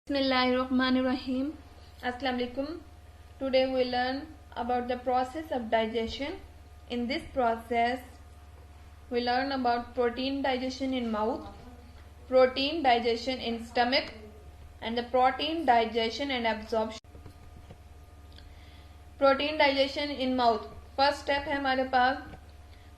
Bismillahirrahmanirrahim. Assalamu alaikum. Today we learn about the process of digestion. In this process, we learn about protein digestion in mouth, protein digestion in stomach, and the protein digestion and absorption. Protein digestion in mouth. First step है हमारे पास,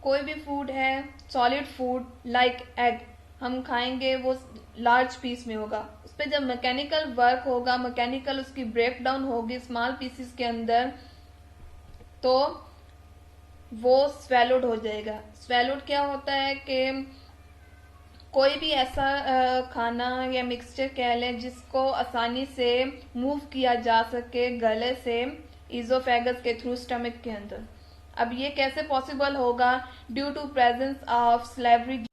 कोई भी food है, solid food like egg हम खाएंगे, वो large piece में होगा. उस पर जब मैकेनिकल वर्क होगा, मैकेनिकल उसकी ब्रेक डाउन होगी स्मॉल पीसेस के अंदर, तो वो स्वेलोड हो जाएगा. स्वेलोड क्या होता है कि कोई भी ऐसा खाना या मिक्सचर कह लें जिसको आसानी से मूव किया जा सके गले से इजोफेगस के थ्रू स्टमक के अंदर. अब ये कैसे पॉसिबल होगा? Due to presence of slavery.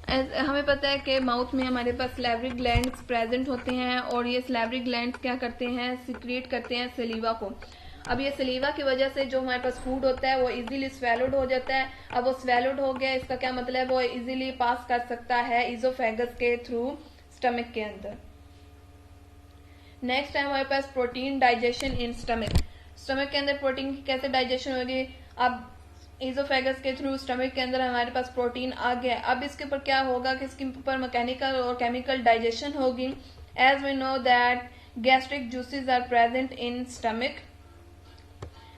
हमें पता है कि माउथ में हमारे पास स्लेवरी ग्लैंड्स प्रेजेंट होते हैं और ये स्लेवरी ग्लैंड्स क्या करते हैं, सिक्रिएट करते हैं सलीवा को. अब ये सलीवा की वजह से जो हमारे पास फूड होता है वो इजीली स्वेलोड हो जाता है. अब वो स्वेलोड हो गया, इसका क्या मतलब है, वो इजीली पास कर सकता है इजोफेगस के थ्रू स्टमक के अंदर. नेक्स्ट है हमारे पास protein digestion in stomach. Stomach के अंदर प्रोटीन की कैसे डाइजेशन होगी? अब इजोफेगस के थ्रू स्टमक के अंदर हमारे पास प्रोटीन आ गया. अब इसके ऊपर क्या होगा कि इसके ऊपर मैकेनिकल और केमिकल डाइजेशन होगी. As we know that gastric juices are present in stomach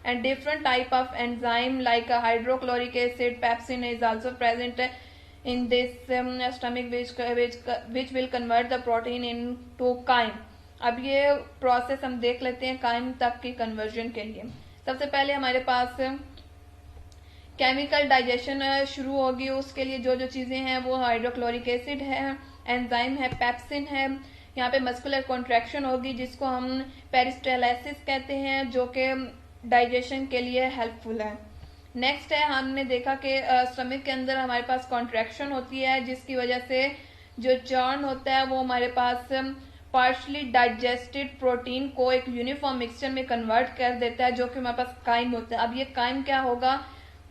and different type of enzyme like a hydrochloric acid, pepsin is also present in this stomach which will convert the protein into chyme. अब ये process हम देख लेते हैं कायम तक की conversion के लिए. सबसे पहले हमारे पास केमिकल डाइजेशन शुरू होगी. उसके लिए जो जो चीजें हैं वो हाइड्रोक्लोरिक एसिड है, एंजाइम है, पेप्सिन है. यहाँ पे मस्कुलर कॉन्ट्रैक्शन होगी जिसको हम पेरिस्टालसिस कहते हैं, जो कि डाइजेशन के लिए हेल्पफुल है. नेक्स्ट है, हमने देखा कि स्टमक के अंदर हमारे पास कॉन्ट्रैक्शन होती है जिसकी वजह से जो चर्न होता है वो हमारे पास पार्शली डाइजेस्टेड प्रोटीन को एक यूनिफॉर्म मिक्सचर में कन्वर्ट कर देता है जो कि हमारे पास काइम होता है. अब ये काइम क्या होगा,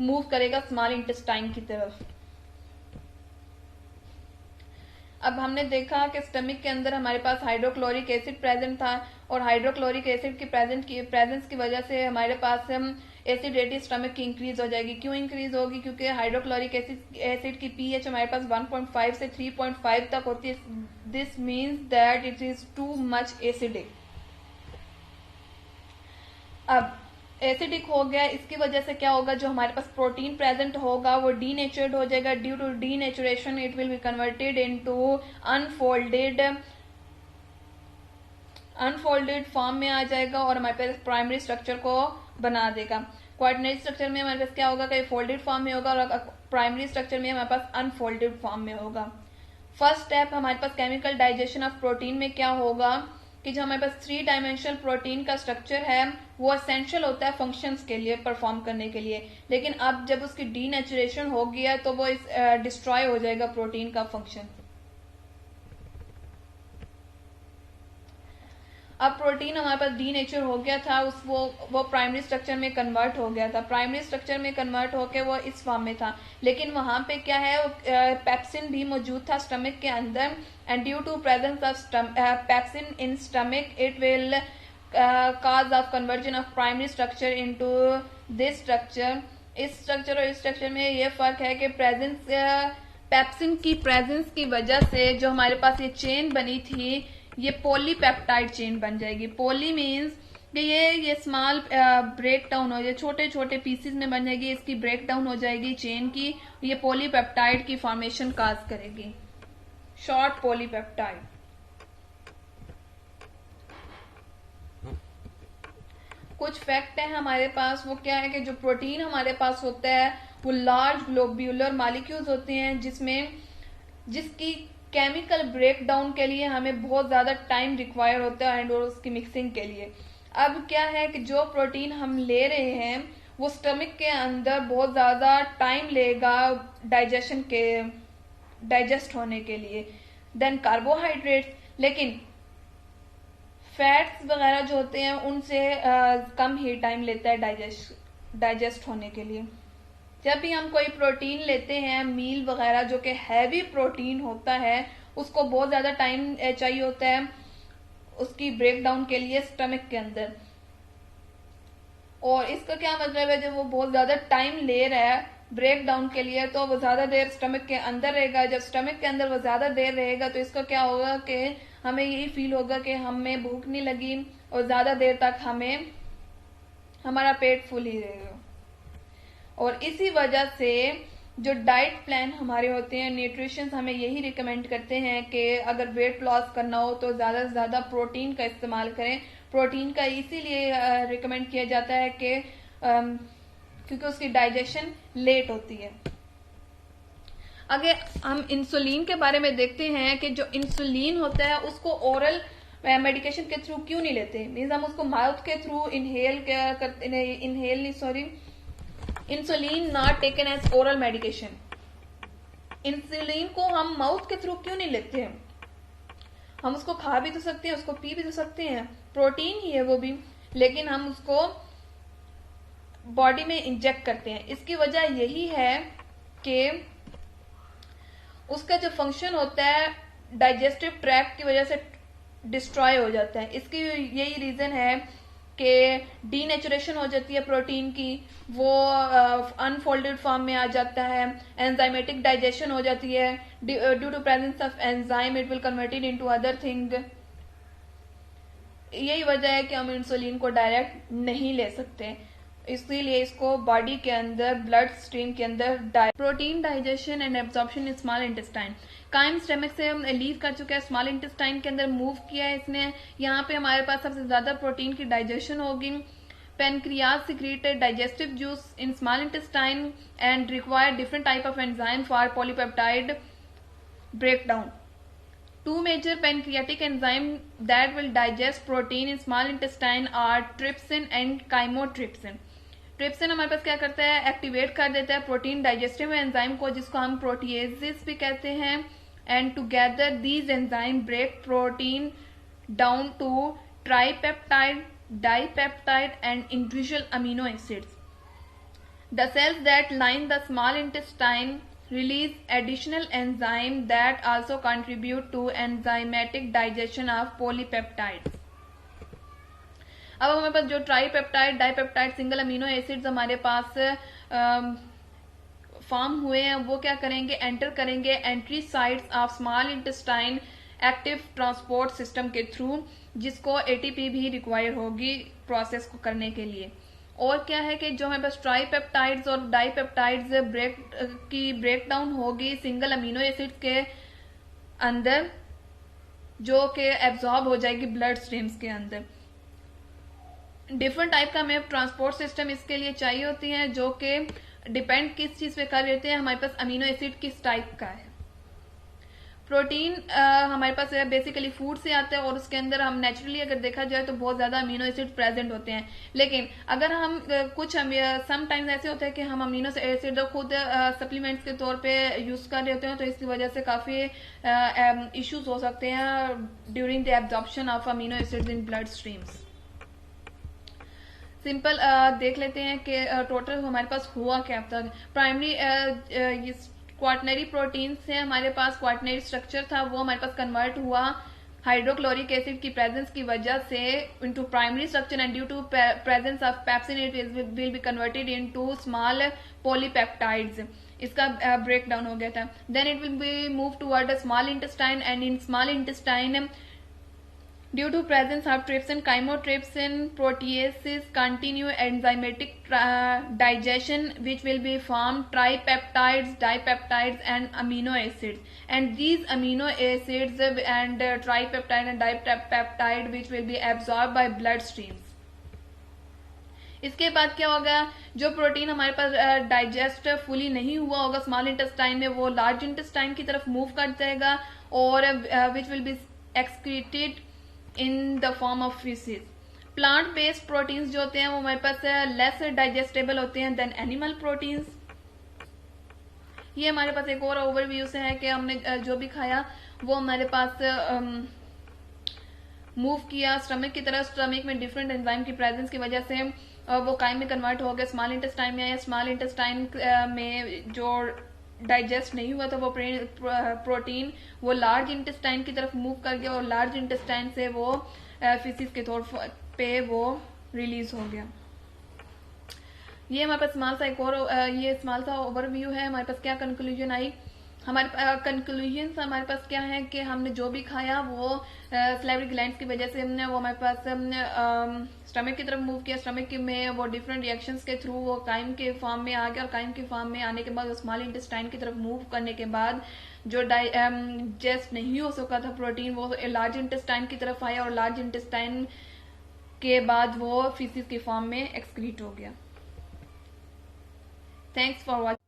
मूव करेगा स्मॉल इंटेस्टाइन की तरफ. अब हमने देखा कि स्टमक के अंदर हमारे पास हाइड्रोक्लोरिक एसिड प्रेजेंट था और हाइड्रोक्लोरिक एसिड की प्रेजेंस की वजह से हमारे पास एसिडिटी स्टमक की इंक्रीज हो जाएगी. क्यों इंक्रीज होगी? क्योंकि हाइड्रोक्लोरिक एसिड की पीएच हमारे पास 1.5 से 3.5 तक होती है. This means that it is too much acidic. अब एसिडिक हो गया, इसकी वजह से क्या होगा, जो हमारे पास प्रोटीन प्रेजेंट होगा वो डीनेचर्ड हो जाएगा. Due to denaturation it will be converted into unfolded form में आ जाएगा और हमारे पास प्राइमरी स्ट्रक्चर को बना देगा. क्वार्टनरी स्ट्रक्चर में हमारे पास क्या होगा कि फोल्डेड फॉर्म में होगा और प्राइमरी स्ट्रक्चर में हमारे पास अनफोल्डेड फॉर्म में होगा. फर्स्ट स्टेप हमारे पास केमिकल डाइजेशन ऑफ प्रोटीन में क्या होगा कि जो हमारे पास 3 डायमेंशनल प्रोटीन का स्ट्रक्चर है वो एसेंशियल होता है फंक्शंस के लिए, परफॉर्म करने के लिए. लेकिन अब जब उसकी डीनेचुरेशन हो गया तो वो डिस्ट्रॉय हो जाएगा प्रोटीन का फंक्शन. अब प्रोटीन हमारे पास डीनेचर हो गया था, वो प्राइमरी स्ट्रक्चर में कन्वर्ट हो गया था. प्राइमरी स्ट्रक्चर में कन्वर्ट होके वो इस फॉर्म में था. लेकिन वहां पे क्या है, पेप्सिन भी मौजूद था स्टमक के अंदर. And due to presence of pepsin in stomach it will cause of conversion of primary structure into this structure. इस स्ट्रक्चर और इस स्ट्रक्चर में ये फर्क है कि पेप्सिन की प्रेजेंस की वजह से जो हमारे पास ये चेन बनी थी ये पॉलीपेप्टाइड चेन बन जाएगी. पॉली मीन्स कि ये स्मॉल ब्रेक डाउन हो जाए, छोटे छोटे पीसेस में बन जाएगी, इसकी ब्रेक डाउन हो जाएगी चेन की. ये पॉलीपेप्टाइड की फॉर्मेशन काज करेगी, शॉर्ट पॉलीपेप्टाइड. कुछ फैक्ट है हमारे पास, वो क्या है कि जो प्रोटीन हमारे पास होता है वो लार्ज ग्लोब्यूलर मॉलिक्यूल्स होते हैं जिसकी केमिकल ब्रेक डाउन के लिए हमें बहुत ज्यादा टाइम रिक्वायर होता है एंड और उसकी मिक्सिंग के लिए. अब क्या है कि जो प्रोटीन हम ले रहे हैं वो स्टमक के अंदर बहुत ज्यादा टाइम लेगा डाइजेस्ट होने के लिए देन कार्बोहाइड्रेट्स. लेकिन फैट्स वगैरह जो होते हैं उनसे कम ही टाइम लेता है डाइजेस्ट होने के लिए. जब भी हम कोई प्रोटीन लेते हैं मील वगैरह जो कि हैवी प्रोटीन होता है उसको बहुत ज्यादा टाइम चाहिए होता है उसकी ब्रेक डाउन के लिए स्टमक के अंदर। और इसका क्या मतलब है, जब वो बहुत ज्यादा टाइम ले रहा है ब्रेक डाउन के लिए तो वो ज्यादा देर स्टमक के अंदर रहेगा। जब स्टमक के अंदर वो ज्यादा देर रहेगा तो इसका क्या होगा कि हमें यही फील होगा कि हमें भूख नहीं लगी और ज्यादा देर तक हमें हमारा पेट फुल ही रहेगा। और इसी वजह से जो डाइट प्लान हमारे होते हैं, न्यूट्रिशन हमें यही रिकमेंड करते हैं कि अगर वेट लॉस करना हो तो ज्यादा से ज्यादा प्रोटीन का इस्तेमाल करें। प्रोटीन का इसीलिए रिकमेंड किया जाता है कि क्योंकि उसकी डाइजेशन लेट होती है। अगर हम इंसुलिन के बारे में देखते हैं कि जो इंसुलिन होता है उसको ओरल मेडिकेशन के थ्रू क्यों नहीं लेते, मीन्स हम उसको माउथ के through insulin not taken as oral medication. Insulin को हम माउथ के थ्रू क्यों नहीं लेते हैं? हम उसको खा भी तो सकते हैं, उसको पी भी तो सकते हैं, प्रोटीन ही है वो भी, लेकिन हम उसको बॉडी में इंजेक्ट करते हैं। इसकी वजह यही है कि उसका जो फंक्शन होता है डाइजेस्टिव ट्रैक्ट की वजह से डिस्ट्रॉय हो जाता है। इसकी यही रीजन है कि डीनेचुरेशन हो जाती है प्रोटीन की, वो अनफोल्डेड फॉर्म में आ जाता है, एंजाइमेटिक डाइजेशन हो जाती है, due to presence of enzyme it will converted into other thing. यही वजह है कि हम इंसुलिन को डायरेक्ट नहीं ले सकते, इसीलिए इसको बॉडी के अंदर ब्लड स्ट्रीम के अंदर protein digestion and absorption in small intestine. Chyme stomach से लीव कर चुका है, स्मॉल इंटेस्टाइन के अंदर मूव किया है इसने। यहाँ पे हमारे पास सबसे ज्यादा प्रोटीन की डाइजेशन होगी। Pancreas secreted digestive juice in small intestine and require different type of enzyme for polypeptide breakdown. Two major pancreatic enzymes that will digest protein in small intestine are trypsin and chymotrypsin. Trypsin हमारे पास क्या करता है, activate कर देता है protein digestive enzyme को, जिसको हम प्रोटीएजेस भी कहते हैं। And together these enzyme break protein down to tripeptide, dipeptide and individual amino acids. The cells that line the small intestine release additional enzyme that also contribute to enzymatic digestion of polypeptides. अब हमारे पास जो tripeptide, dipeptide, single amino acids हमारे पास form हुए हैं, वो क्या करेंगे, enter करेंगे entry sites of small intestine active transport system के थ्रू, जिसको एटीपी भी रिक्वायर होगी प्रोसेस को करने के लिए। और क्या है कि जो हमारे पास ट्राइपेप्टाइड्स और डाइपेप्टाइड्स ब्रेक डाउन होगी सिंगल अमीनो एसिड्स के अंदर, जो कि एब्जॉर्ब हो जाएगी ब्लड स्ट्रीम्स के अंदर। डिफरेंट टाइप का हमें ट्रांसपोर्ट सिस्टम इसके लिए चाहिए होती है, जो कि डिपेंड किस चीज पे कर लेते हैं, हमारे पास अमीनो एसिड किस टाइप का है। प्रोटीन हमारे पास बेसिकली फूड से आता है और उसके अंदर हम नेचुरली अगर देखा जाए तो बहुत ज्यादा अमीनो एसिड प्रेजेंट होते हैं। लेकिन अगर हम कुछ समटाइम्स ऐसे होता है कि हम अमीनो एसिड खुद सप्लीमेंट्स के तौर पे यूज कर रहे होते हैं, तो इसकी वजह से काफी इश्यूज हो सकते हैं during the absorption of amino acids in blood streams. Simple देख लेते हैं कि टोटल हमारे पास हुआ क्या अब तक। प्राइमरी क्वाटनरी प्रोटीन से हमारे पास क्वाटनरी स्ट्रक्चर था, वो हमारे पास कन्वर्ट हुआ हाइड्रोक्लोरिक एसिड की प्रेजेंस की वजह से into primary structure, and due to presence of pepsin it will be converted into small polypeptides. इसका ब्रेक डाउन हो गया था। Then it will be move toward small intestine, and in small intestine due to presence of trypsin, chymotrypsin, proteases continue enzymatic digestion, which will be formed tripeptides, dipeptides and amino acids, and these amino acids and tripeptide and dipeptide which will be absorbed by blood streams. इसके बाद क्या होगा, जो protein हमारे पास digest fully नहीं हुआ होगा small intestine में, वो लार्ज इंटेस्टाइन की तरफ मूव कर जाएगा और which will be excreted in the form of faeces. Plant based proteins जो होते हैं वो हमारे पास लेस डाइजेस्टेबल होते हैं देन एनिमल प्रोटीन्स। ये हमारे पास एक और ओवरव्यू से है कि हमने जो भी खाया वो हमारे पास मूव किया स्टमक की तरह। स्टमक में डिफरेंट एंजाइम की प्रेजेंस की वजह से वो काइम में कन्वर्ट हो गया स्मॉल इंटेस्टाइन में आया। स्मॉल इंटेस्टाइन में जो डाइजेस्ट नहीं हुआ, तो वो प्रोटीन वो लार्ज इंटेस्टाइन की तरफ मूव कर गया और लार्ज इंटेस्टाइन से वो फिसिस के तौर पे वो रिलीज हो गया। ये हमारे पास स्मॉल सा एक और ये स्मॉल सा ओवरव्यू है। हमारे पास क्या कंक्लूजन आई, हमारे कंक्लूजन हमारे पास क्या है कि हमने जो भी खाया वो सलाइवरी ग्लैंड्स की वजह से हमने वो हमारे पास स्टमक की तरफ मूव किया। स्टमक में वो डिफरेंट रिएक्शंस के थ्रू वो काइम के फॉर्म में आ गया और काइम के फॉर्म में आने के बाद स्मॉल इंटेस्टाइन की तरफ मूव करने के बाद जो डाइजेस्ट नहीं हो सका था प्रोटीन, वो लार्ज इंटेस्टाइन की तरफ आया और लार्ज इंटेस्टाइन के बाद वो फीसिस के फॉर्म में एक्सक्रीट हो गया। Thanks for watching.